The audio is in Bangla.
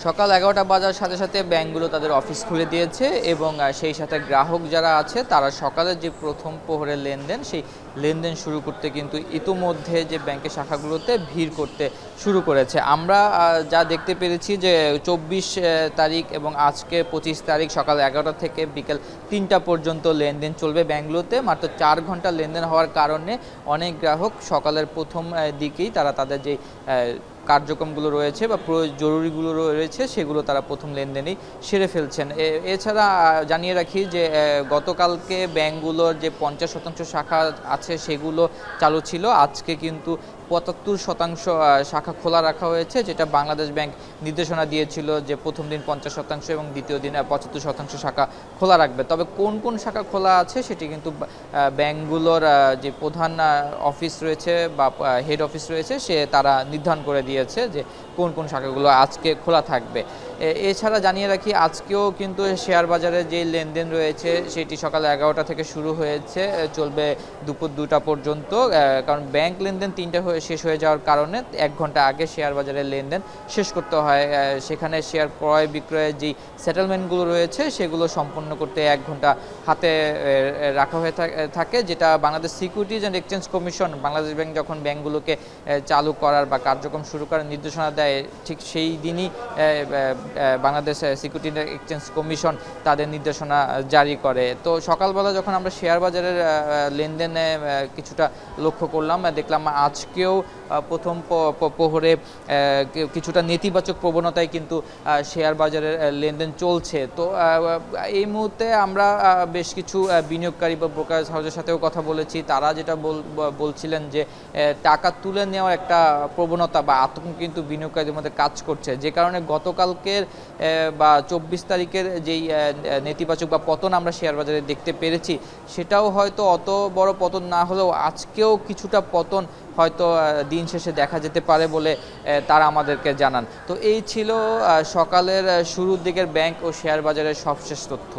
সকাল ১১টা বাজার সাথে সাথে ব্যাংকগুলো তাদের অফিস খুলে দিয়েছে এবং সেই সাথে গ্রাহক যারা আছে তারা সকালের যে প্রথম প্রহরের লেনদেন সেই লেনদেন শুরু করতে কিন্তু ইতোমধ্যে যে ব্যাংকের শাখাগুলোতে ভিড় করতে শুরু করেছে। আমরা যা দেখতে পেরেছি যে ২৪ তারিখ এবং আজকে ২৫ তারিখ সকাল ১১টা থেকে বিকেল ৩টা পর্যন্ত লেনদেন চলবে ব্যাংকগুলোতে। মাত্র ৪ ঘন্টা লেনদেন হওয়ার কারণে অনেক গ্রাহক সকালের প্রথম দিকেই তারা তাদের যে কার্যক্রমগুলো রয়েছে বা জরুরিগুলো রয়েছে সেগুলো তারা প্রথম লেনদেনেই সেরে ফেলছেন। এছাড়া জানিয়ে রাখি যে গতকালকে ব্যাংকগুলোর যে ৫০% শাখা আছে সেগুলো চালু ছিল, আজকে কিন্তু ৭৫% শাখা খোলা রাখা হয়েছে, যেটা বাংলাদেশ ব্যাংক নির্দেশনা দিয়েছিল যে প্রথম দিন ৫০% এবং দ্বিতীয় দিন ৭৫% শাখা খোলা রাখবে। তবে কোন কোন শাখা খোলা আছে সেটি কিন্তু ব্যাংকগুলোর যে প্রধান অফিস রয়েছে বা হেড অফিস রয়েছে তারা নির্ধারণ করে দিয়েছে যে কোন কোন শাখাগুলো আজকে খোলা থাকবে। এছাড়া জানিয়ে রাখি আজকেও কিন্তু শেয়ার বাজারে যে লেনদেন রয়েছে সেটি সকাল ১১টা থেকে শুরু হয়েছে, চলবে দুপুর ২টা পর্যন্ত। কারণ ব্যাংক লেনদেন ৩টা শেষ হয়ে যাওয়ার কারণে ১ ঘন্টা আগে শেয়ার বাজারের লেনদেন শেষ করতে হয়। সেখানে শেয়ার ক্রয় বিক্রয়ের যেই সেটেলমেন্টগুলো রয়েছে সেগুলো সম্পন্ন করতে ১ ঘন্টা হাতে রাখা হয়ে থাকে, যেটা Bangladesh securities and exchange commission Bangladesh bank যখন ব্যাংকগুলোকে চালু করার বা কার্যক্রম শুরু করার নির্দেশনা দেয় ঠিক সেই দিনই বাংলাদেশ সিকিউরিটি এক্সচেঞ্জ কমিশন তাদের নির্দেশনা জারি করে। তো সকালবেলা যখন আমরা শেয়ার বাজারের লেনদেনে কিছুটা লক্ষ্য করলাম, দেখলাম আজকেও প্রথম প্রহরে কিছুটা নেতিবাচক প্রবণতায় কিন্তু শেয়ার বাজারের লেনদেন চলছে। তো এই মুহূর্তে আমরা বেশ কিছু বিনিয়োগকারী বা ব্রোকারেজ হাউসের সাথেও কথা বলেছি, তারা যেটা বলছিলেন যে টাকা তুলে নেওয়ার একটা প্রবণতা বা আতঙ্ক কিন্তু বিনিয়োগকারীদের মধ্যে কাজ করছে, যে কারণে গতকালকের বা ২৪ তারিখের যেই নেতিবাচক বা পতন আমরা শেয়ার বাজারে দেখতে পেরেছি সেটাও হয়তো অত বড় পতন না হলেও আজকেও কিছুটা পতন হয়তো দিন শেষে দেখা যেতে পারে বলে তারা আমাদেরকে জানান। তো এই ছিল সকালের শুরুর দিকের ব্যাংক ও শেয়ার বাজারের সবশেষ তথ্য।